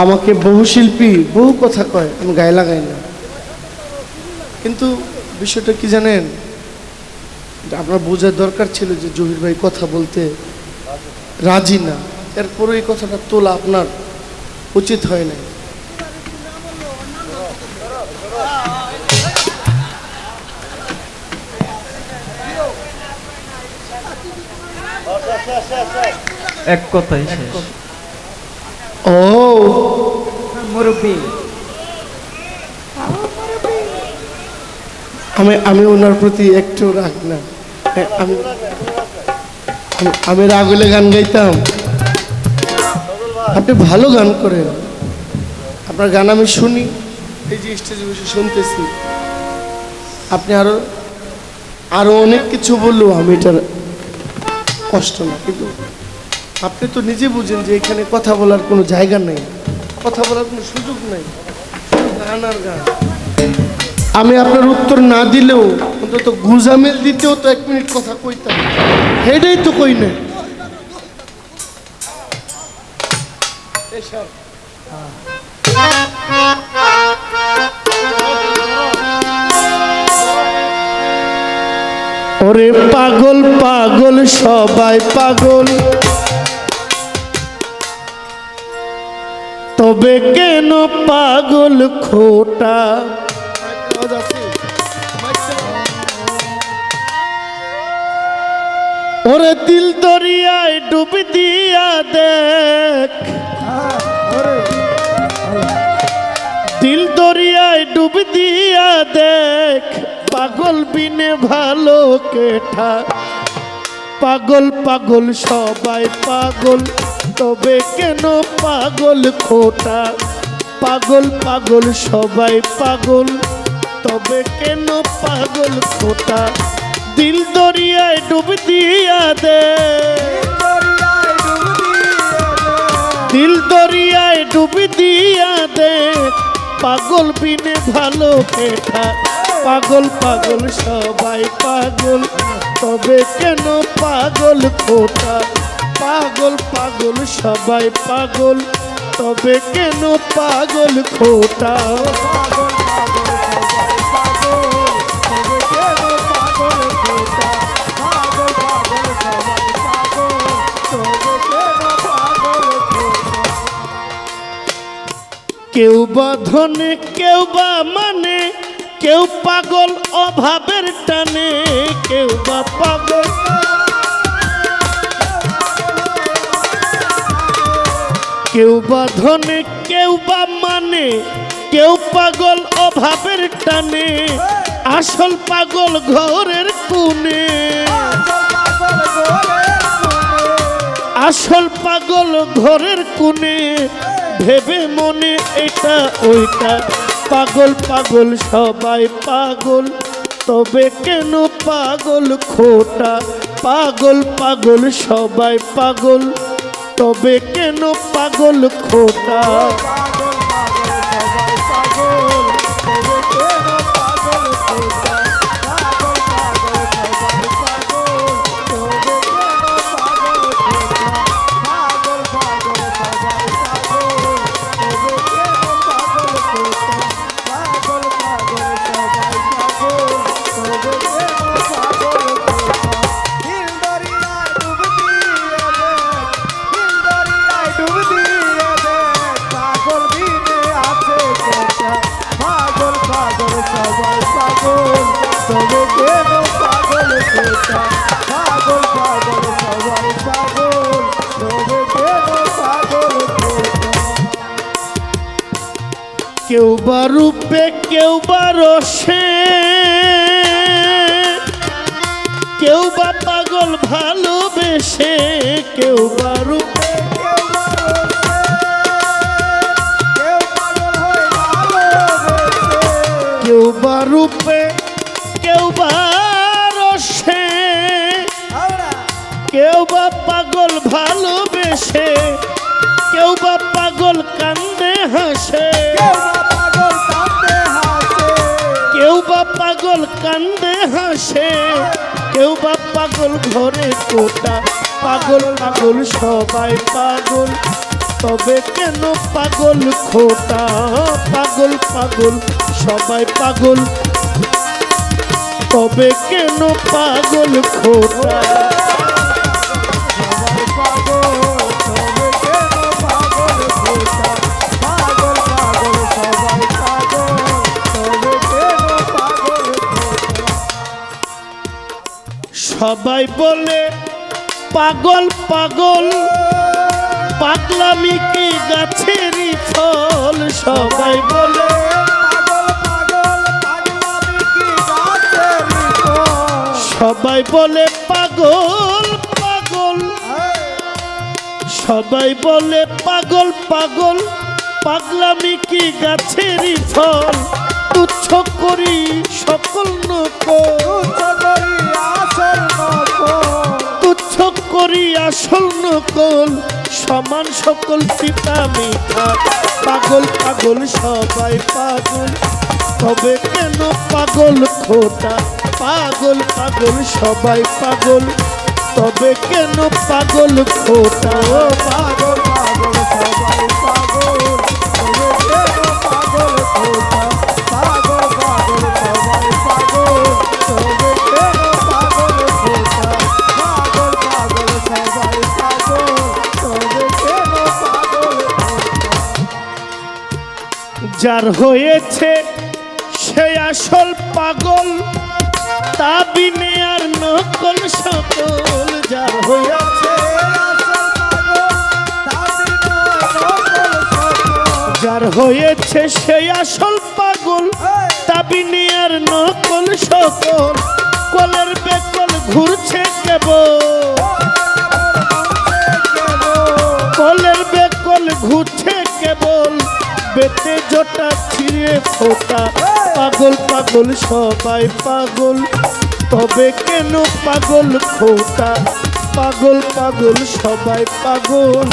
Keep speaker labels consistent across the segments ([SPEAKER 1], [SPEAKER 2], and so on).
[SPEAKER 1] আমাকে বহু শিল্পী বহু কথা কয়, আমি গায়ে লাগাই না। কিন্তু বিষয়টা কি জানেন, আপনার বোঝার দরকার ছিল যে জহির ভাই কথা বলতে রাজি না, এরপরে এই কথাটা তোলা আপনার উচিত হয় না।
[SPEAKER 2] এক কথাই শেষ।
[SPEAKER 1] ও
[SPEAKER 2] মুরব্বী,
[SPEAKER 1] আমি ওনার প্রতি একটু রাগ না, আমি আমি রাগ হলে গান গাইতাম। আপনি ভালো গান করেন, আপনার গান আমি শুনি, এই যে স্টেজে বসে শুনতেছি। আপনি আরো অনেক কিছু বললেও আমি এটার কষ্ট না, কিন্তু আপনি তো নিজে বুঝেন যে এখানে কথা বলার কোনো জায়গা নেই, কথা বলার কোনো সুযোগ নেই, শুধু গান আর গান। আমি আপনার উত্তর না দিলেও অন্তত গুজামেল দিতেও তো 1 মিনিট কথা কইতাম, হেডেই তো কই না। ওরে পাগল পাগল সবাই পাগল, তবে কেন পাগল খোটা? ওরে দিল দরিয়ায় ডুব দিয়া দেখ, দিল দরিয়ায় ডুব দিয়া দেখ, পাগল বিনে ভালো কেঠা। পাগল পাগল সবাই পাগল, তবে কেন পাগল খোটা? পাগল পাগল সবাই পাগল, তবে কেন পাগল খোটা? দিল দরিয়ায় ডুব দিয়া দে, দিল দরিয়ায় ডুব দিয়া দে, পাগল বিনে ভালো কেঠা। পাগল পাগল সবাই পাগল, তবে কেন পাগল খোটা? পাগল পাগল সবাই পাগল, তবে কেন পাগল খোটা? কেউ বা ধনে কেউ বা মানে, কেউ পাগল অভাবের টানে, কেউ বা পাগল, কেউ বা ধনে কেউ বা মানে, কেউ পাগল অভাবের টানে, আসল পাগল ঘরের কোণে, আসল পাগল ঘরের কোণে, ভেবে মনে এটা ওইটা। পাগল পাগল সবাই পাগল, তবে কেন পাগল খোটা? পাগল পাগল সবাই পাগল, তবে কেন পাগল খোটা? কেউ বা রূপে কেউ বা রসে, কেউ বা পাগল ভালোবেসে, কেউ বা রূপে কেউ বা রূপে কেউ বা রসে, কেউ বা পাগল ভালোবেসে, কেউ বা পাগল কান্দে হাসে, কেউ বা পাগল কান্দে হাসে, কেউ বা পাগল ঘরে কোটা। পাগল পাগল সবাই পাগল, তবে কেন পাগল খোটা পাগল পাগল সবাই পাগল তবে কেন পাগল খোটা সবাই বলে পাগল পাগল পাগলামি কি গাছেরই ফল সবাই বলে সবাই বলে পাগল পাগল সবাই বলে পাগল পাগল পাগলামি কি গাছেরই ফল তুচ্ছ করি সকল তুচ্ছ করি আসল নকল সমান সকল পিতা মিঠা পাগল পাগল সবাই পাগল তবে কেন পাগল খোটা পাগল পাগল সবাই পাগল তবে কেন পাগল খোটা পাগল পাগল সবাই পাগল তবে কেন পাগল খোটা পাগল পাগল সবাই পাগল তবে কেন পাগল খোটা পাগল পাগল সবাই পাগল তবে কেন পাগল যার হয়েছে সে আসল পাগল তা বিনে আর নকল সকল যার হয়েছে যার হয়েছে সে আসল পাগল তা বিনে আর নকল সকল কলের বেকল ঘুরছে কেবল কলের বেকল ঘুরছে কেবল বেতে জটা ছিঁড়ে ফোটা পাগল পাগল সবাই পাগল তবে কেন পাগল খোটা পাগল পাগল সবাই পাগল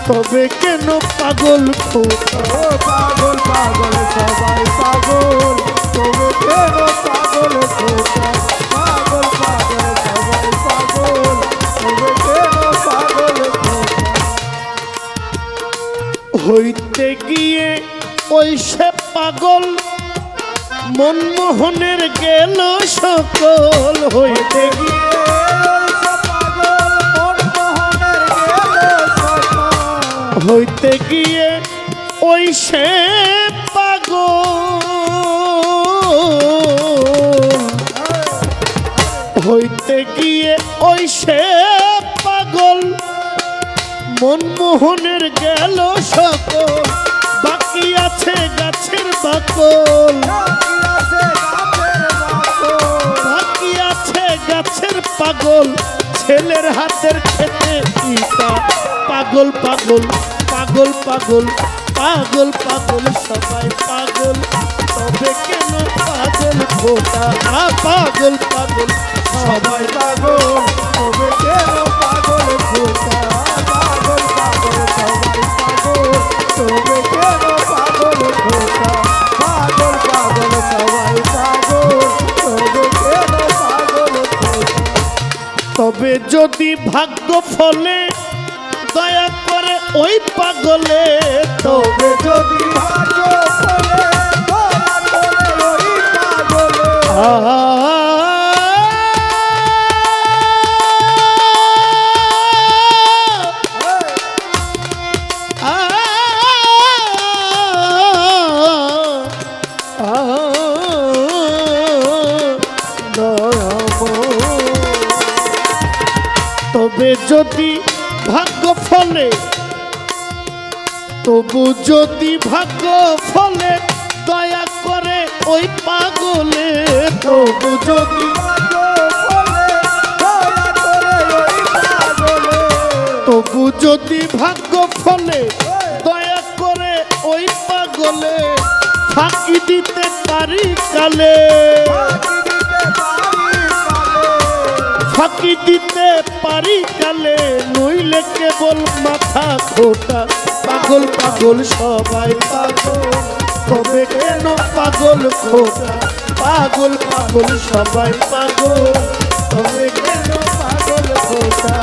[SPEAKER 1] তবে কেন পাগল খোটা পাগল পাগল সবাই পাগল তবে কেন পাগল খোটা পাগল পাগল সবাই পাগল তবে কেন পাগল খোটা হইতে গিয়ে ওই সে পাগল মনমোহনের গেল সকল হইতে গিয়ে হইতে গিয়ে ওই সে পাগল হইতে গিয়ে ওই সে পাগল মনমোহনের গেল সকল বাকি আছে গাছের বাকল বাকি আছে গাছের পাগল ছেলের হাতের খেতে ইটা পাগল পাগল পাগল পাগল পাগল পাগল সবাই পাগল তবে কেন পাগল খোটা পাগল পাগল সবাই পাগল তবে কেন পাগল খোটা পাগল পাগল সবাই পাগল তবে কেন পাগল খোটা পাগল পাগল সবাই পাগল তবে কেন পাগল খোটা তবে যদি ভাগ্য ফলে দয়া করে ওই পাগলে তবে যদি ভাগ্য ফলে দয়া করে ওই পাগলে তবে যদি ভাগ্য ফলে তবু যদি ভাগ্য ফলে দয়া করে ওই পাগলে তবু যদি তবু যদি ভাগ্য ফলে দয়া করে ওই পাগলে ফাঁকি দিতে পারি কালে ফাঁকি দিতে পারি কালে নইলে কেবল মাথা খোটা পাগল পাগল সবাই পাগল তবে কেন পাগল খোটা পাগল পাগল সবাই পাগল তবে কেন পাগল খোটা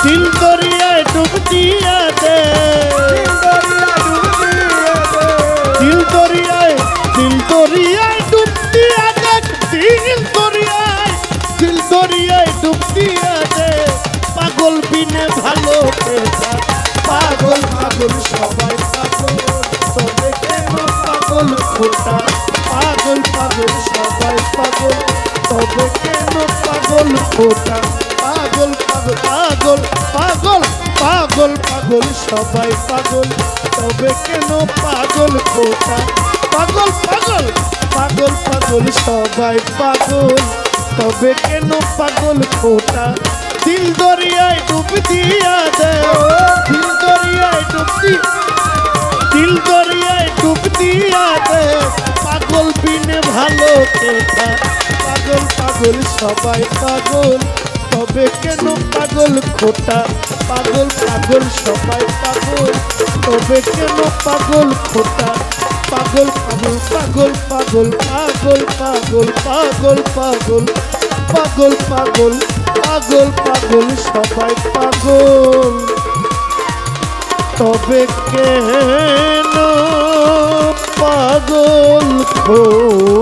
[SPEAKER 1] দিল দরিয়ায় ডুব দিয়া দে খোটা পাগল পাগল পাগল পাগল পাগল পাগল সবাই পাগল তবে কেন পাগল খোটা পাগল পাগল পাগল পাগল সবাই পাগল তবে কেন পাগল খোটা দিল দরিয়ায় ডুব দিয়া দে দিল দরিয়ায় ডুব দিল দরিয়ায় ডুব দিয়া দে পাগল বিনে ভালো কোথা পাগল পাগল সবাই পাগল তবে কেন পাগল খোটা পাগল পাগল সবাই পাগল তবে কেন পাগল খোটা পাগল পাগল পাগল পাগল পাগল পাগল পাগল পাগল পাগল পাগল পাগল পাগল সবাই পাগল তবে কেন পাগল খোটা